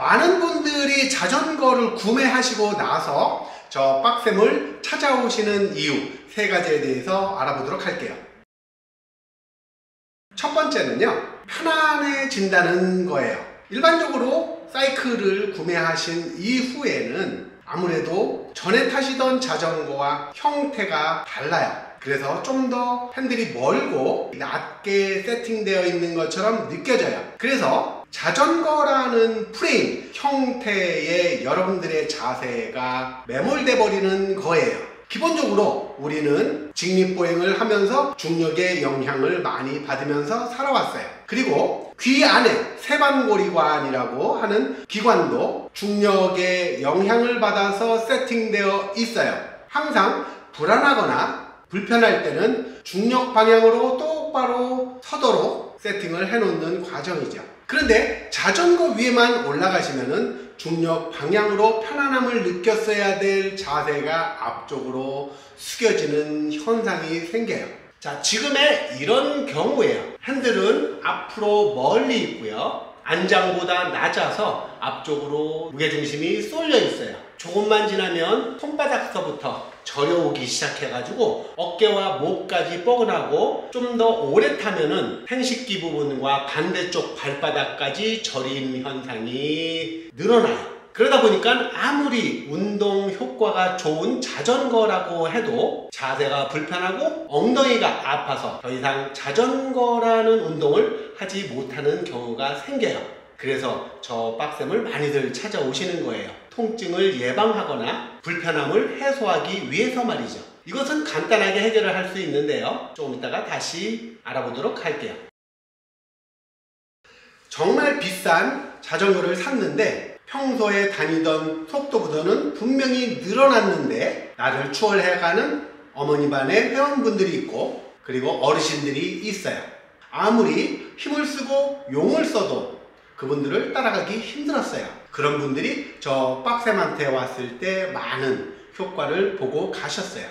많은 분들이 자전거를 구매하시고 나서 저 빡셈을 찾아오시는 이유 3가지에 대해서 알아보도록 할게요. 첫 번째는요, 편안해진다는 거예요. 일반적으로 사이클을 구매하신 이후에는 아무래도 전에 타시던 자전거와 형태가 달라요. 그래서 좀 더 핸들이 멀고 낮게 세팅되어 있는 것처럼 느껴져요. 그래서 자전거라는 프레임 형태에 여러분들의 자세가 매몰돼 버리는 거예요. 기본적으로 우리는 직립보행을 하면서 중력의 영향을 많이 받으면서 살아왔어요. 그리고 귀 안에 세반고리관이라고 하는 기관도 중력의 영향을 받아서 세팅되어 있어요. 항상 불안하거나 불편할 때는 중력 방향으로 똑바로 서도록 세팅을 해놓는 과정이죠. 그런데 자전거 위에만 올라가시면은 중력 방향으로 편안함을 느꼈어야 될 자세가 앞쪽으로 숙여지는 현상이 생겨요. 자, 지금의 이런 경우에요. 핸들은 앞으로 멀리 있고요. 안장보다 낮아서 앞쪽으로 무게중심이 쏠려 있어요. 조금만 지나면 손바닥서부터 저려오기 시작해가지고 어깨와 목까지 뻐근하고 좀 더 오래 타면은 생식기 부분과 반대쪽 발바닥까지 저림 현상이 늘어나요. 그러다 보니까 아무리 운동 효과가 좋은 자전거라고 해도 자세가 불편하고 엉덩이가 아파서 더 이상 자전거라는 운동을 하지 못하는 경우가 생겨요. 그래서 저 빡셈을 많이들 찾아오시는 거예요. 통증을 예방하거나 불편함을 해소하기 위해서 말이죠. 이것은 간단하게 해결을 할 수 있는데요. 조금 이따가 다시 알아보도록 할게요. 정말 비싼 자전거를 샀는데 평소에 다니던 속도보다는 분명히 늘어났는데 나를 추월해가는 어머니 반의 회원분들이 있고 그리고 어르신들이 있어요. 아무리 힘을 쓰고 용을 써도 그분들을 따라가기 힘들었어요. 그런 분들이 저 빡셈한테 왔을 때 많은 효과를 보고 가셨어요.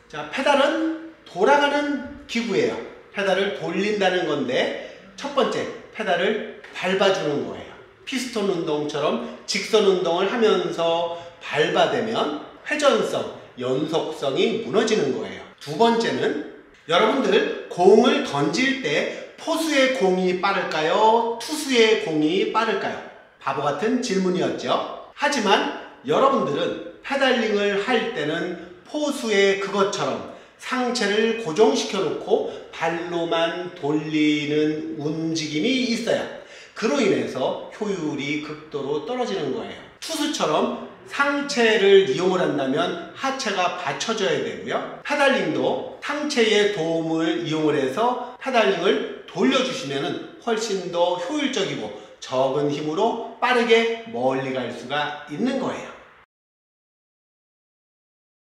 자, 페달은 돌아가는 기구예요. 페달을 돌린다는 건데 첫 번째, 페달을 밟아주는 거예요. 피스톤 운동처럼 직선 운동을 하면서 밟아대면 회전성, 연속성이 무너지는 거예요. 두 번째는 여러분들 공을 던질 때 포수의 공이 빠를까요? 투수의 공이 빠를까요? 바보 같은 질문이었죠. 하지만 여러분들은 페달링을 할 때는 포수의 그것처럼 상체를 고정시켜 놓고 발로만 돌리는 움직임이 있어요. 그로 인해서 효율이 극도로 떨어지는 거예요. 투수처럼 상체를 이용을 한다면 하체가 받쳐져야 되고요. 페달링도 상체의 도움을 이용을 해서 페달링을 돌려주시면 훨씬 더 효율적이고 적은 힘으로 빠르게 멀리 갈 수가 있는 거예요.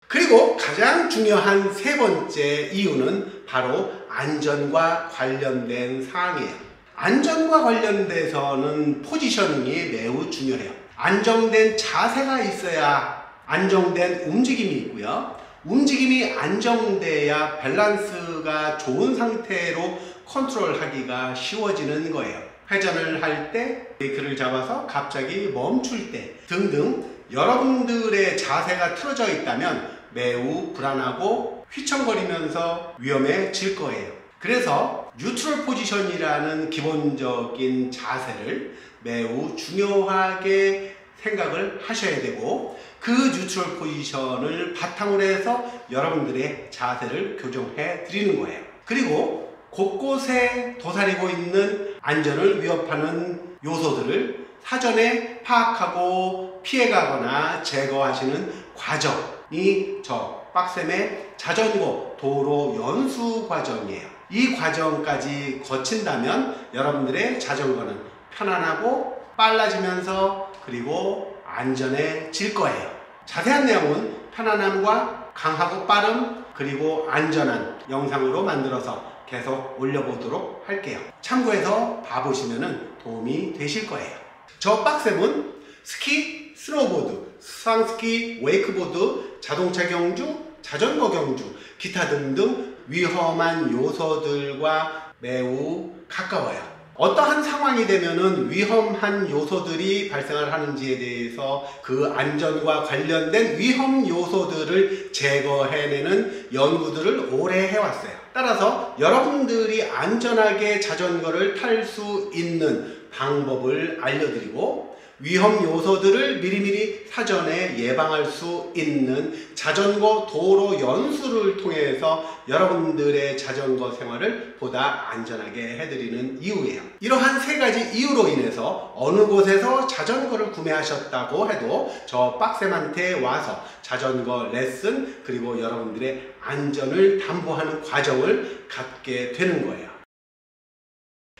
그리고 가장 중요한 3번째 이유는 바로 안전과 관련된 사항이에요. 안전과 관련돼서는 포지셔닝이 매우 중요해요. 안정된 자세가 있어야 안정된 움직임이 있고요. 움직임이 안정돼야 밸런스가 좋은 상태로 컨트롤하기가 쉬워지는 거예요. 회전을 할 때 브레이크를 잡아서 갑자기 멈출 때 등등 여러분들의 자세가 틀어져 있다면 매우 불안하고 휘청거리면서 위험해질 거예요. 그래서 뉴트럴 포지션이라는 기본적인 자세를 매우 중요하게 생각을 하셔야 되고 그 뉴트럴 포지션을 바탕으로 해서 여러분들의 자세를 교정해 드리는 거예요. 그리고 곳곳에 도사리고 있는 안전을 위협하는 요소들을 사전에 파악하고 피해가거나 제거하시는 과정이 저 빡셈의 자전거 도로 연수 과정이에요. 이 과정까지 거친다면 여러분들의 자전거는 편안하고 빨라지면서 그리고 안전해질 거예요. 자세한 내용은 편안함과 강하고 빠름 그리고 안전한 영상으로 만들어서 계속 올려보도록 할게요. 참고해서 봐보시면 도움이 되실 거예요. 저 빡셈은 스키, 스노보드, 수상스키, 웨이크보드, 자동차 경주, 자전거 경주, 기타 등등 위험한 요소들과 매우 가까워요. 어떠한 상황이 되면은 위험한 요소들이 발생을 하는지에 대해서 그 안전과 관련된 위험 요소들을 제거해내는 연구들을 오래 해왔어요. 따라서 여러분들이 안전하게 자전거를 탈 수 있는 방법을 알려드리고 위험 요소들을 미리미리 사전에 예방할 수 있는 자전거 도로 연수를 통해서 여러분들의 자전거 생활을 보다 안전하게 해드리는 이유예요. 이러한 세 가지 이유로 인해서 어느 곳에서 자전거를 구매하셨다고 해도 저 빡쌤한테 와서 자전거 레슨 그리고 여러분들의 안전을 담보하는 과정을 갖게 되는 거예요.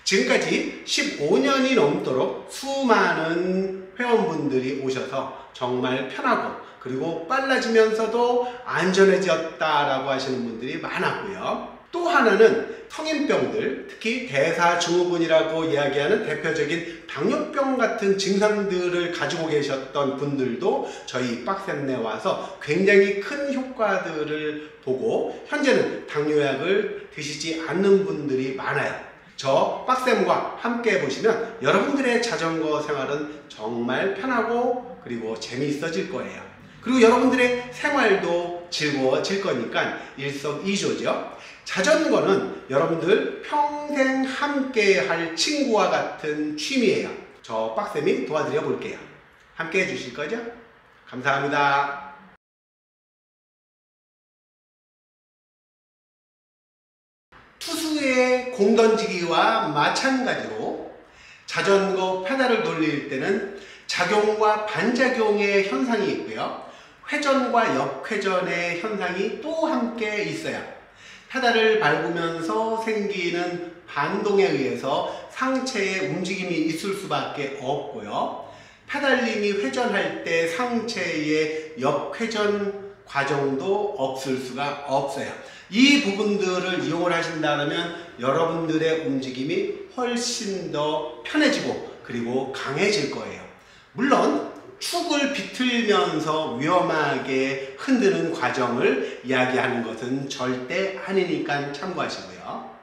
지금까지 15년이 넘도록 수많은 회원분들이 오셔서 정말 편하고 그리고 빨라지면서도 안전해졌다라고 하시는 분들이 많았고요. 또 하나는 성인병들, 특히 대사증후군이라고 이야기하는 대표적인 당뇨병 같은 증상들을 가지고 계셨던 분들도 저희 빡쌤네 와서 굉장히 큰 효과들을 보고 현재는 당뇨약을 드시지 않는 분들이 많아요. 저 빡쌤과 함께 해보시면 여러분들의 자전거 생활은 정말 편하고 그리고 재미있어질 거예요. 그리고 여러분들의 생활도 즐거워질 거니까 일석이조죠. 자전거는 여러분들 평생 함께 할 친구와 같은 취미예요. 저 빡쌤이 도와드려 볼게요. 함께 해주실 거죠? 감사합니다. 투수의 공 던지기와 마찬가지로 자전거 페달을 돌릴 때는 작용과 반작용의 현상이 있고요. 회전과 역회전의 현상이 또 함께 있어요. 페달을 밟으면서 생기는 반동에 의해서 상체의 움직임이 있을 수밖에 없고요. 페달링이 회전할 때 상체의 역회전 과정도 없을 수가 없어요. 이 부분들을 이용을 하신다면 여러분들의 움직임이 훨씬 더 편해지고 그리고 강해질 거예요. 물론 축을 비틀면서 위험하게 흔드는 과정을 이야기하는 것은 절대 아니니까 참고하시고요.